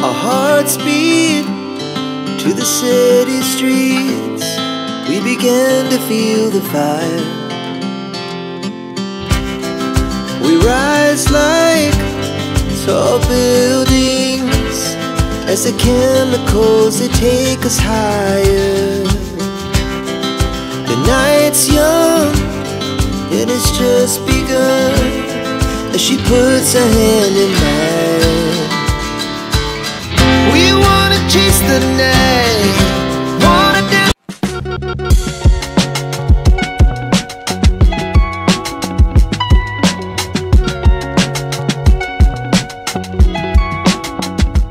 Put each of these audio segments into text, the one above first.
Our hearts beat to the city streets. We began to feel the fire. We rise like tall buildings as the chemicals, they take us higher. The night's young and it's just begun as she puts her hand in mine. We wanna chase the night, wanna dance.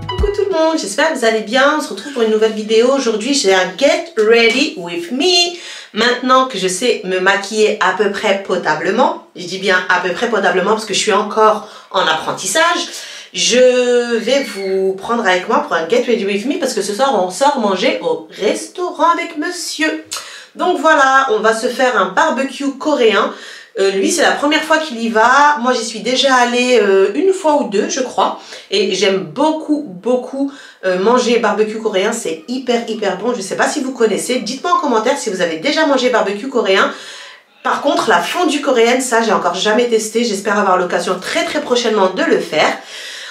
Coucou tout le monde, j'espère que vous allez bien. On se retrouve pour une nouvelle vidéo. Aujourd'hui j'ai un Get Ready With Me. Maintenant que je sais me maquiller à peu près potablement, je dis bien à peu près potablement parce que je suis encore en apprentissage, je vais vous prendre avec moi pour un Get Ready With Me parce que ce soir on sort manger au restaurant avec monsieur. Donc voilà, on va se faire un barbecue coréen. Lui c'est la première fois qu'il y va. Moi j'y suis déjà allée une fois ou deux je crois. Et j'aime beaucoup manger barbecue coréen. C'est hyper bon. Je ne sais pas si vous connaissez. Dites-moi en commentaire si vous avez déjà mangé barbecue coréen. Par contre la fondue coréenne, ça j'ai encore jamais testé. J'espère avoir l'occasion très prochainement de le faire.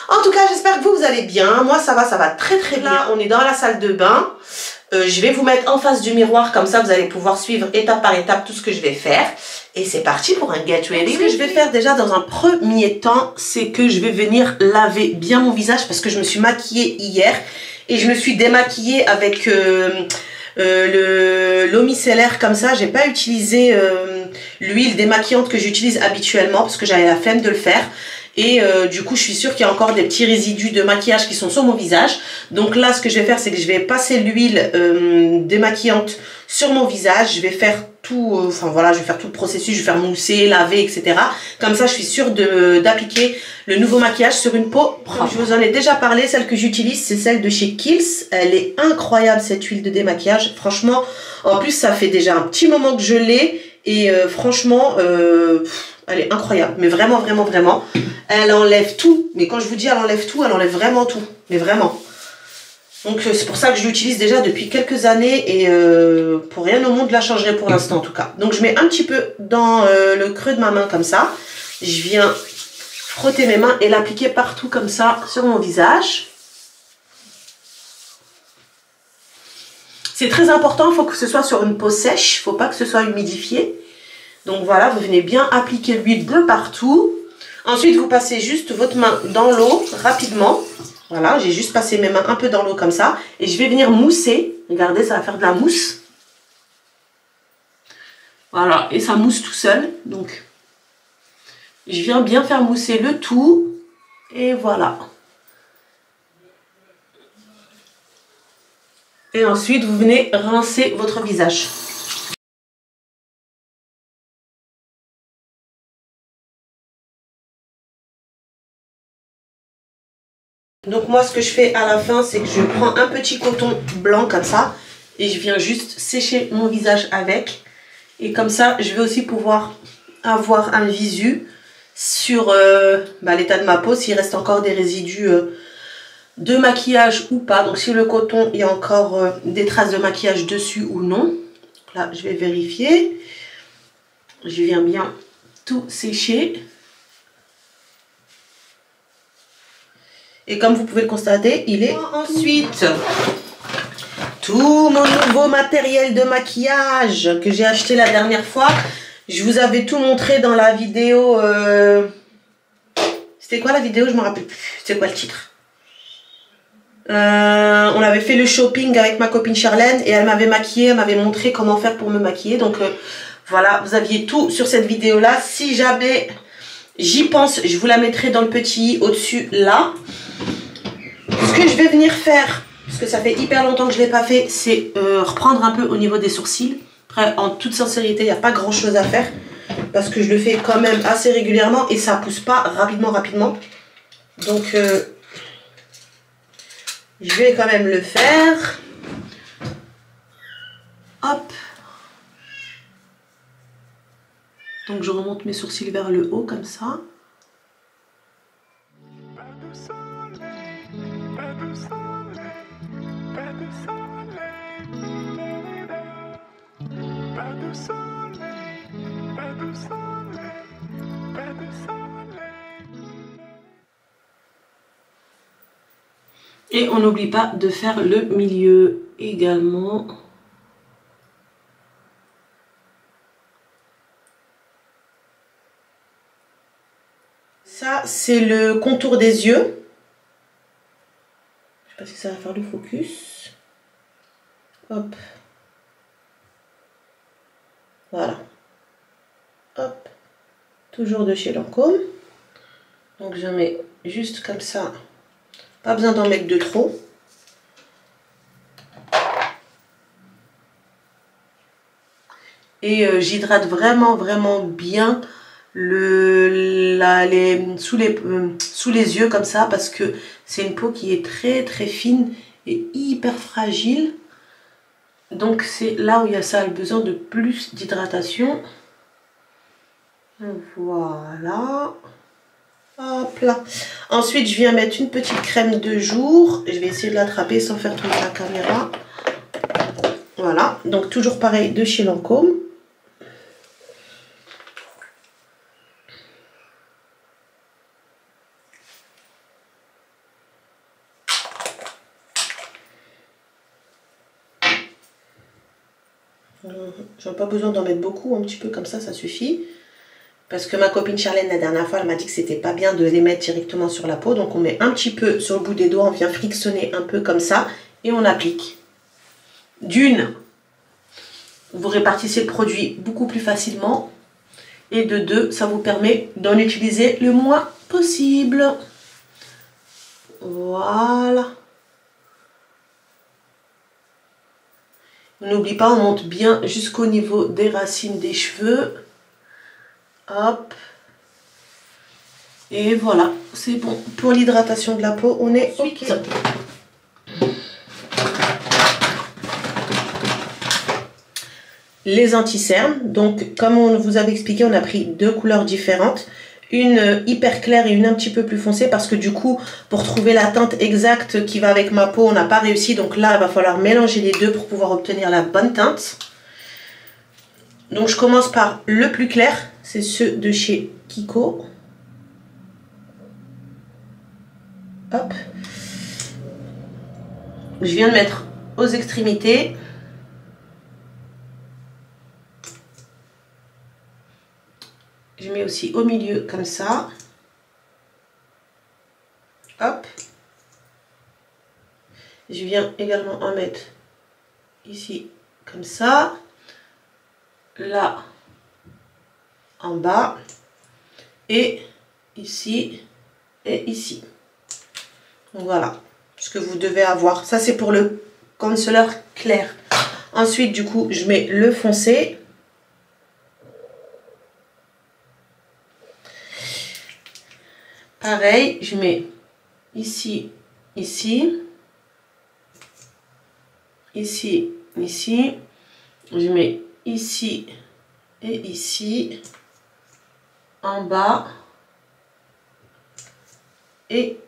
En tout cas j'espère que vous allez bien. Moi ça va très bien. Là, on est dans la salle de bain. Je vais vous mettre en face du miroir, comme ça vous allez pouvoir suivre étape par étape tout ce que je vais faire. Et c'est parti pour un Get Ready. Ce que je vais faire déjà dans un premier temps, c'est que je vais venir laver bien mon visage parce que je me suis maquillée hier et je me suis démaquillée avec l'eau micellaire comme ça. J'ai pas utilisé l'huile démaquillante que j'utilise habituellement parce que j'avais la flemme de le faire. Et du coup je suis sûre qu'il y a encore des petits résidus de maquillage qui sont sur mon visage. Donc là ce que je vais faire, c'est que je vais passer l'huile démaquillante sur mon visage. Je vais faire tout, enfin voilà, je vais faire tout le processus, je vais faire mousser, laver, etc. Comme ça je suis sûre d'appliquer le nouveau maquillage sur une peau propre. Comme je vous en ai déjà parlé, celle que j'utilise c'est celle de chez Kiehl's. Elle est incroyable cette huile de démaquillage, franchement. En plus ça fait déjà un petit moment que je l'ai. Et franchement elle est incroyable, mais vraiment. Elle enlève tout, mais quand je vous dis elle enlève tout, elle enlève vraiment tout, mais vraiment. Donc c'est pour ça que je l'utilise déjà depuis quelques années et pour rien au monde je la changerai pour l'instant en tout cas. Donc je mets un petit peu dans le creux de ma main comme ça. Je viens frotter mes mains et l'appliquer partout comme ça sur mon visage. C'est très important, il faut que ce soit sur une peau sèche, il ne faut pas que ce soit humidifié. Donc voilà, vous venez bien appliquer l'huile de partout. Ensuite, vous passez juste votre main dans l'eau rapidement. Voilà, j'ai juste passé mes mains un peu dans l'eau comme ça. Et je vais venir mousser. Regardez, ça va faire de la mousse. Voilà, et ça mousse tout seul. Donc, je viens bien faire mousser le tout. Et voilà. Et ensuite, vous venez rincer votre visage. Donc moi, ce que je fais à la fin, c'est que je prends un petit coton blanc comme ça. Et je viens juste sécher mon visage avec. Et comme ça, je vais aussi pouvoir avoir un visu sur l'état de ma peau. S'il reste encore des résidus de maquillage ou pas. Donc si le coton, il y a encore des traces de maquillage dessus ou non. Là je vais vérifier. Je viens bien tout sécher. Et comme vous pouvez le constater, il est ensuite tout mon nouveau matériel de maquillage que j'ai acheté la dernière fois. Je vous avais tout montré dans la vidéo. C'était quoi la vidéo? Je me rappelle plus. C'était quoi le titre? On avait fait le shopping avec ma copine Charlène et elle m'avait maquillée, elle m'avait montré comment faire pour me maquiller. Donc voilà, vous aviez tout sur cette vidéo là. Si jamais j'y pense, je vous la mettrai dans le petit au-dessus là. Ce que je vais venir faire, parce que ça fait hyper longtemps que je ne l'ai pas fait, c'est reprendre un peu au niveau des sourcils. Après, en toute sincérité, il n'y a pas grand chose à faire parce que je le fais quand même assez régulièrement et ça pousse pas rapidement. Donc je vais quand même le faire. Hop. Donc je remonte mes sourcils vers le haut comme ça. Pas de soleil, pas de soleil. Et on n'oublie pas de faire le milieu également. Ça, c'est le contour des yeux. Je sais pas si ça va faire le focus. Hop. Voilà. Hop. Toujours de chez Lancôme. Donc je mets juste comme ça. Pas besoin d'en mettre de trop. Et j'hydrate vraiment bien sous les yeux comme ça, parce que c'est une peau qui est très fine et hyper fragile. Donc c'est là où ça a besoin de plus d'hydratation. Voilà. Hop là. Ensuite je viens mettre une petite crème de jour. Je vais essayer de l'attraper sans faire tourner la caméra. Voilà. Donc toujours pareil de chez Lancôme. J'en ai pas besoin d'en mettre beaucoup, un petit peu comme ça suffit. Parce que ma copine Charlène, la dernière fois, elle m'a dit que c'était pas bien de les mettre directement sur la peau. Donc on met un petit peu sur le bout des doigts, on vient frictionner un peu comme ça et on applique. D'une, vous répartissez le produit beaucoup plus facilement. Et de deux, ça vous permet d'en utiliser le moins possible. Voilà. On n'oublie pas, on monte bien jusqu'au niveau des racines des cheveux. Hop. Et voilà, c'est bon. Pour l'hydratation de la peau, on est OK. Les anti-cernes. Donc, comme on vous avait expliqué, on a pris deux couleurs différentes. Une hyper claire et une un petit peu plus foncée, parce que du coup, pour trouver la teinte exacte qui va avec ma peau, on n'a pas réussi. Donc là, il va falloir mélanger les deux pour pouvoir obtenir la bonne teinte. Donc je commence par le plus clair, c'est ceux de chez Kiko. Hop. Je viens de mettre aux extrémités. Je mets aussi au milieu comme ça. Hop. Je viens également en mettre ici comme ça. Là en bas. Et ici et ici. Donc voilà ce que vous devez avoir. Ça c'est pour le concealer clair. Ensuite du coup je mets le foncé. Pareil, je mets ici, ici, ici, ici. Je mets ici et ici, en bas et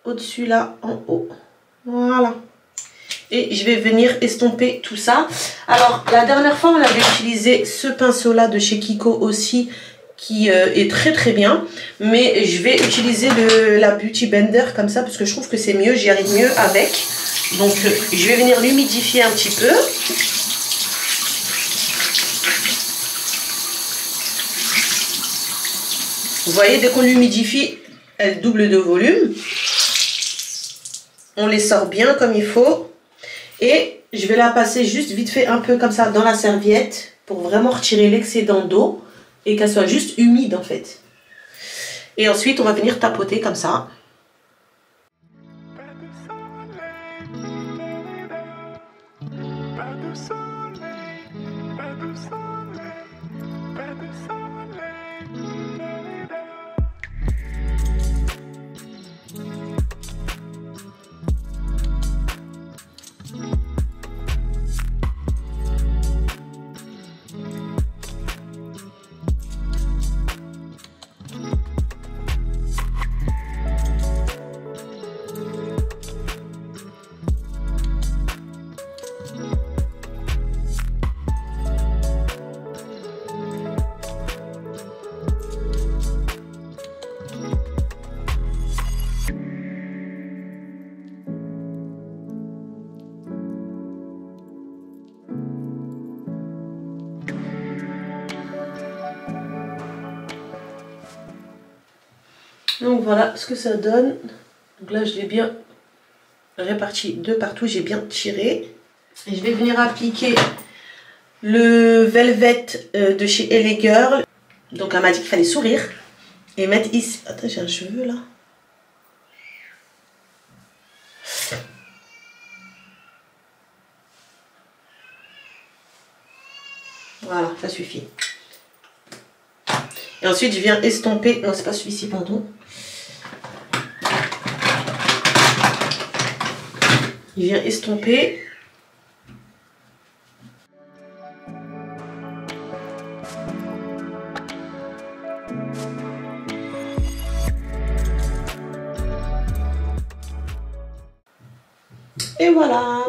au-dessus là, en haut. Voilà. Et je vais venir estomper tout ça. Alors, la dernière fois, on avait utilisé ce pinceau-là de chez Kiko aussi, qui est très bien, mais je vais utiliser la Beauty Blender comme ça parce que je trouve que c'est mieux, j'y arrive mieux avec. Donc je vais venir l'humidifier un petit peu. Vous voyez, dès qu'on l'humidifie, elle double de volume. On les sort bien comme il faut. Et je vais la passer juste vite fait un peu comme ça dans la serviette pour vraiment retirer l'excédent d'eau. Et qu'elle soit juste humide en fait. Et ensuite on va venir tapoter comme ça. Donc voilà ce que ça donne. Donc là je l'ai bien réparti de partout, j'ai bien tiré. Et je vais venir appliquer le Velvet de chez LA Girl. Donc elle m'a dit qu'il fallait sourire. Et mettre ici... Attends, j'ai un cheveu là. Voilà, ça suffit. Et ensuite, je viens estomper... Non, c'est pas celui-ci, pardon. Je viens estomper. Et voilà.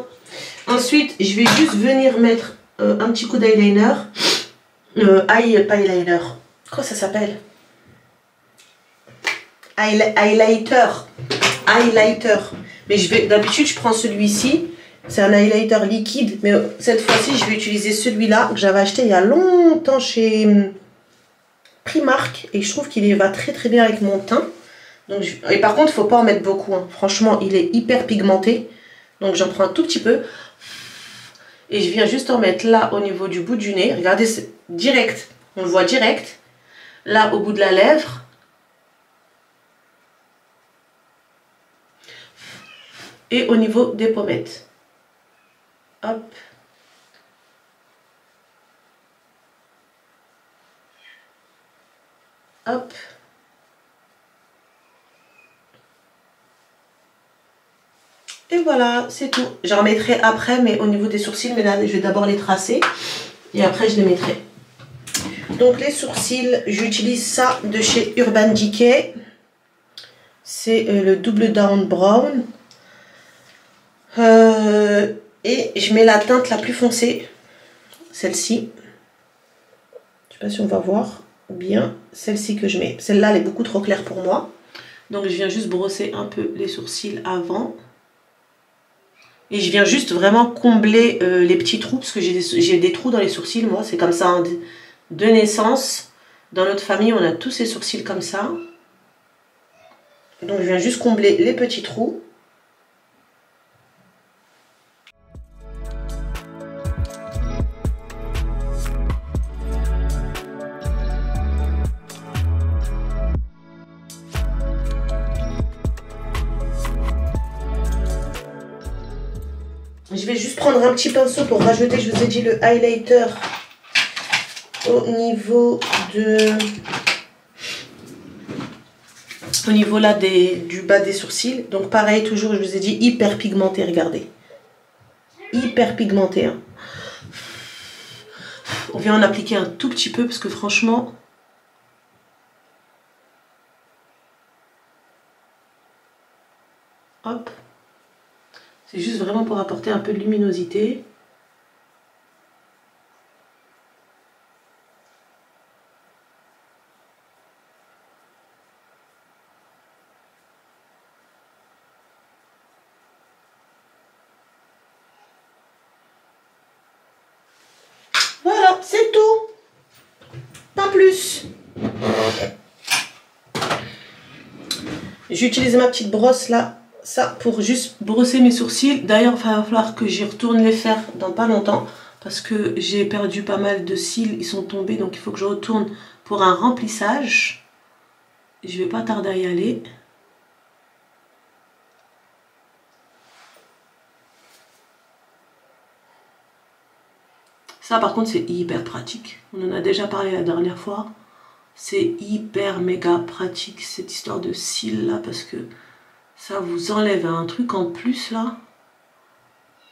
Ensuite, je vais juste venir mettre un petit coup d'eyeliner. Pas eyeliner. Quoi ça s'appelle? Highlighter. Highlighter. Mais d'habitude, je prends celui-ci. C'est un highlighter liquide. Mais cette fois-ci, je vais utiliser celui-là que j'avais acheté il y a longtemps chez Primark. Et je trouve qu'il va très très bien avec mon teint. Donc, et par contre, il ne faut pas en mettre beaucoup. Hein. Franchement, il est hyper pigmenté. Donc j'en prends un tout petit peu. Et je viens juste en mettre là au niveau du bout du nez. Regardez, c'est direct. On le voit direct. Là au bout de la lèvre. Et au niveau des pommettes. Hop. Hop. Et voilà, c'est tout. J'en mettrai après, mais au niveau des sourcils, mais là, je vais d'abord les tracer. Et après, je les mettrai. Donc, les sourcils, j'utilise ça de chez Urban Decay. C'est le Double Down Brown. Et je mets la teinte la plus foncée. Celle-ci. Je ne sais pas si on va voir bien. Celle-ci que je mets. Celle-là, elle est beaucoup trop claire pour moi. Donc, je viens juste brosser un peu les sourcils avant. Et je viens juste vraiment combler les petits trous, parce que j'ai des trous dans les sourcils, moi, c'est comme ça, hein, de naissance. Dans notre famille, on a tous ces sourcils comme ça. Donc je viens juste combler les petits trous. Je vais juste prendre un petit pinceau pour rajouter, je vous ai dit, le highlighter au niveau là du bas des sourcils. Donc pareil, toujours, je vous ai dit, hyper pigmenté, regardez. Hyper pigmenté. Hein. On vient en appliquer un tout petit peu parce que franchement... Hop. C'est juste vraiment pour apporter un peu de luminosité. Voilà, c'est tout. Pas plus. J'utilise ma petite brosse là. Ça pour juste brosser mes sourcils. D'ailleurs, il va falloir que j'y retourne les faire dans pas longtemps. Parce que j'ai perdu pas mal de cils. Ils sont tombés. Donc il faut que je retourne pour un remplissage. Je vais pas tarder à y aller. Ça par contre c'est hyper pratique. On en a déjà parlé la dernière fois. C'est hyper méga pratique cette histoire de cils là. Parce que... ça vous enlève un truc en plus là.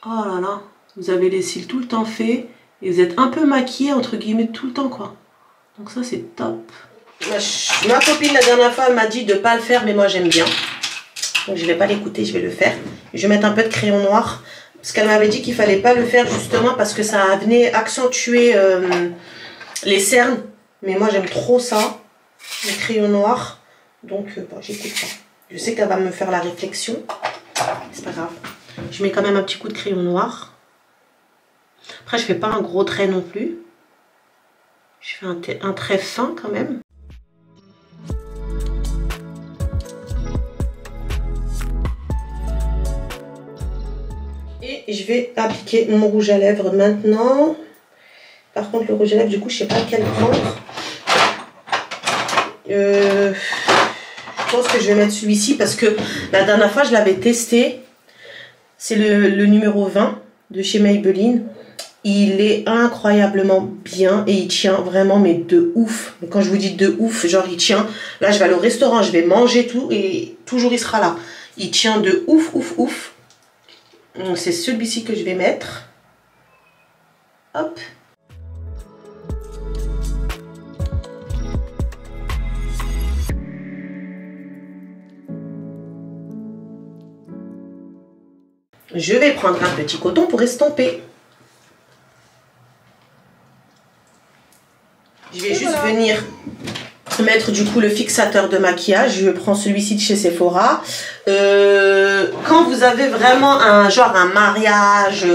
Oh là là. Vous avez les cils tout le temps faits. Et vous êtes un peu maquillé entre guillemets tout le temps quoi. Donc ça c'est top. Ma copine la dernière fois m'a dit de ne pas le faire. Mais moi j'aime bien. Donc je ne vais pas l'écouter. Je vais le faire. Je vais mettre un peu de crayon noir. Parce qu'elle m'avait dit qu'il ne fallait pas le faire justement. Parce que ça venait accentuer les cernes. Mais moi j'aime trop ça. Le crayon noir. Donc bon, j'écoute pas. Je sais qu'elle va me faire la réflexion. C'est pas grave. Je mets quand même un petit coup de crayon noir. Après, je fais pas un gros trait non plus. Je fais un trait fin quand même. je vais appliquer mon rouge à lèvres maintenant. Par contre, le rouge à lèvres, du coup, je sais pas lequel prendre. Je pense que je vais mettre celui-ci parce que la dernière fois, je l'avais testé. C'est le numéro 20 de chez Maybelline. Il est incroyablement bien et il tient vraiment, mais de ouf. Quand je vous dis de ouf, genre il tient. Là, je vais aller au restaurant, je vais manger tout et toujours il sera là. Il tient de ouf, ouf, ouf. Donc c'est celui-ci que je vais mettre. Hop. Je vais prendre un petit coton pour estomper. Je vais juste venir mettre du coup le fixateur de maquillage. Je prends celui-ci de chez Sephora. Quand vous avez vraiment un mariage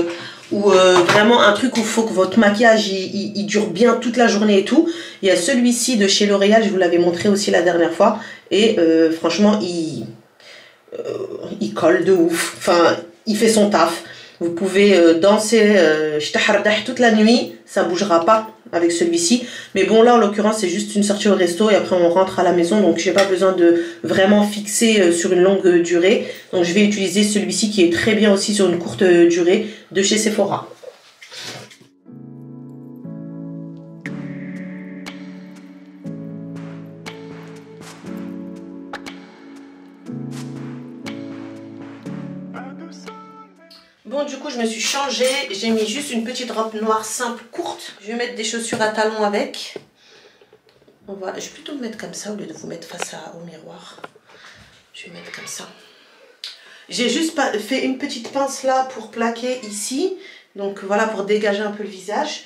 ou vraiment un truc où il faut que votre maquillage il dure bien toute la journée et tout, il y a celui-ci de chez L'Oréal, je vous l'avais montré aussi la dernière fois. Et franchement, il colle de ouf. Enfin, il fait son taf. Vous pouvez danser toute la nuit, ça bougera pas avec celui-ci. Mais bon, là en l'occurrence, c'est juste une sortie au resto et après on rentre à la maison. Donc j'ai pas besoin de vraiment fixer sur une longue durée. Donc je vais utiliser celui-ci qui est très bien aussi sur une courte durée de chez Sephora. Bon, du coup, je me suis changée. J'ai mis juste une petite robe noire simple, courte. Je vais mettre des chaussures à talons avec. Je vais plutôt me mettre comme ça au lieu de vous mettre face au miroir. Je vais mettre comme ça. J'ai juste fait une petite pince là pour plaquer ici. Donc voilà, pour dégager un peu le visage.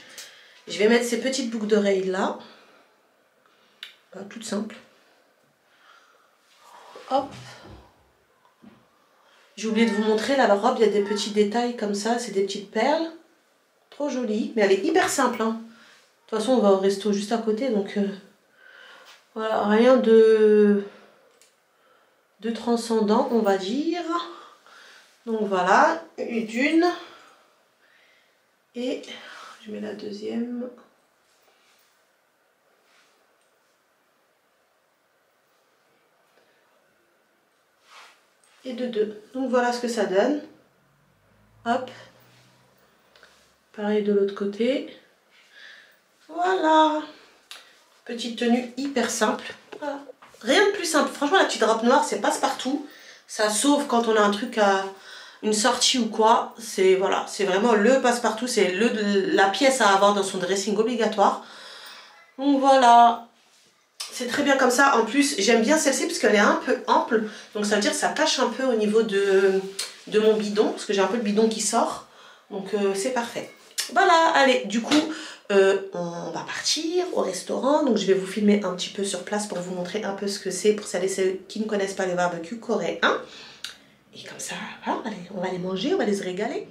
Je vais mettre ces petites boucles d'oreilles là. Voilà, toutes simples. Hop. J'ai oublié de vous montrer, là, la robe, il y a des petits détails comme ça, c'est des petites perles. Trop jolie, mais elle est hyper simple. Hein. De toute façon, on va au resto juste à côté, donc voilà, rien de transcendant, on va dire. Donc voilà, une. Et je mets la deuxième. Et de 2. Donc voilà ce que ça donne. Hop. Pareil de l'autre côté. Voilà. Petite tenue hyper simple. Voilà. Rien de plus simple. Franchement, la petite robe noire, c'est passe-partout. Ça sauve quand on a un truc à une sortie ou quoi. C'est voilà, c'est vraiment le passe-partout. C'est la pièce à avoir dans son dressing obligatoire. Donc voilà. C'est très bien comme ça. En plus, j'aime bien celle-ci parce qu'elle est un peu ample. Donc ça veut dire que ça cache un peu au niveau de mon bidon. Parce que j'ai un peu le bidon qui sort. Donc c'est parfait. Voilà, allez, du coup, on va partir au restaurant. Donc je vais vous filmer un petit peu sur place pour vous montrer un peu ce que c'est. Pour celles et ceux qui ne connaissent pas les barbecues coréens. Et comme ça, voilà, on va les manger, on va les régaler.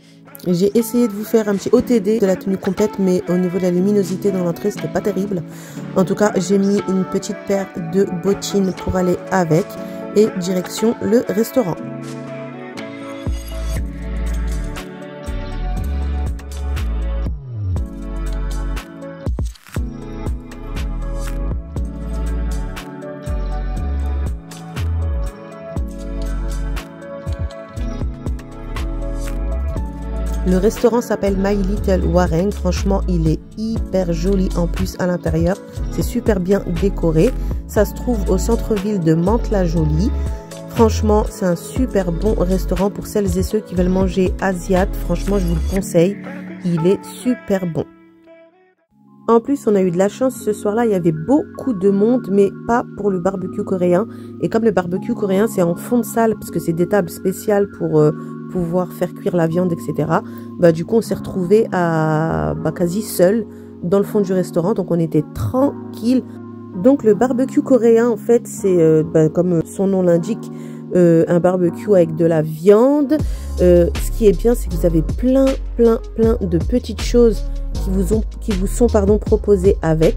J'ai essayé de vous faire un petit OTD de la tenue complète, mais au niveau de la luminosité dans l'entrée, c'était pas terrible. En tout cas, j'ai mis une petite paire de bottines pour aller avec et direction le restaurant. Le restaurant s'appelle My Little Wareng. Franchement, il est hyper joli en plus à l'intérieur. C'est super bien décoré. Ça se trouve au centre-ville de Mantes-la-Jolie. Franchement, c'est un super bon restaurant pour celles et ceux qui veulent manger asiate. Franchement, je vous le conseille. Il est super bon. En plus, on a eu de la chance ce soir-là. Il y avait beaucoup de monde, mais pas pour le barbecue coréen. Et comme le barbecue coréen, c'est en fond de salle, parce que c'est des tables spéciales pour pouvoir faire cuire la viande, etc. Bah, du coup, on s'est retrouvés à quasi seul dans le fond du restaurant. Donc, on était tranquille. Donc, le barbecue coréen, en fait, c'est comme son nom l'indique, un barbecue avec de la viande. Ce qui est bien, c'est que vous avez plein de petites choses qui vous sont proposées avec,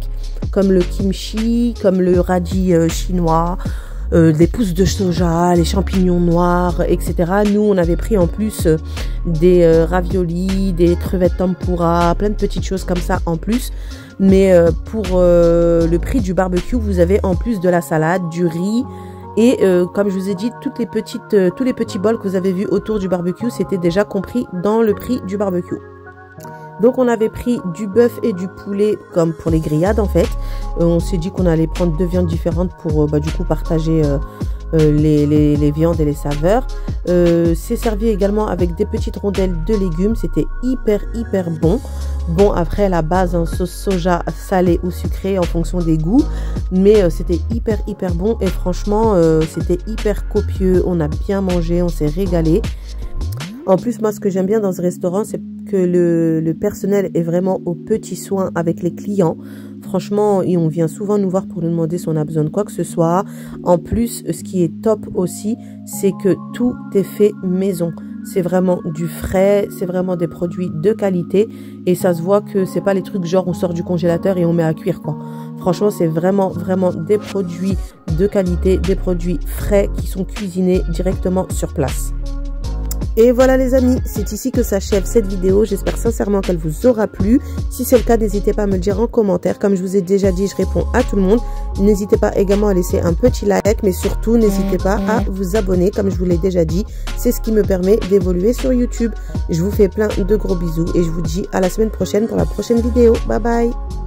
comme le kimchi, comme le radis chinois, des pousses de soja, les champignons noirs, etc. Nous, on avait pris en plus des raviolis, des crevettes tempura, plein de petites choses comme ça en plus. Mais pour le prix du barbecue, vous avez en plus de la salade, du riz et comme je vous ai dit, tous les petits bols que vous avez vus autour du barbecue, c'était déjà compris dans le prix du barbecue. Donc on avait pris du bœuf et du poulet comme pour les grillades en fait. On s'est dit qu'on allait prendre 2 viandes différentes pour du coup partager les viandes et les saveurs. C'est servi également avec des petites rondelles de légumes. C'était hyper bon. Bon, après la base, sauce soja salée ou sucrée en fonction des goûts. Mais c'était hyper bon et franchement c'était hyper copieux. On a bien mangé, on s'est régalé. En plus, moi ce que j'aime bien dans ce restaurant, c'est que le personnel est vraiment aux petits soins avec les clients. Franchement, on vient souvent nous voir pour nous demander si on a besoin de quoi que ce soit. En plus, ce qui est top aussi, c'est que tout est fait maison. C'est vraiment du frais, c'est vraiment des produits de qualité et ça se voit que c'est pas les trucs genre on sort du congélateur et on met à cuire quoi. Franchement, c'est vraiment des produits de qualité, des produits frais qui sont cuisinés directement sur place. Et voilà les amis, c'est ici que s'achève cette vidéo. J'espère sincèrement qu'elle vous aura plu. Si c'est le cas, n'hésitez pas à me le dire en commentaire. Comme je vous ai déjà dit, je réponds à tout le monde. N'hésitez pas également à laisser un petit like, mais surtout n'hésitez pas à vous abonner. Comme je vous l'ai déjà dit, c'est ce qui me permet d'évoluer sur YouTube. Je vous fais plein de gros bisous et je vous dis à la semaine prochaine pour la prochaine vidéo. Bye bye.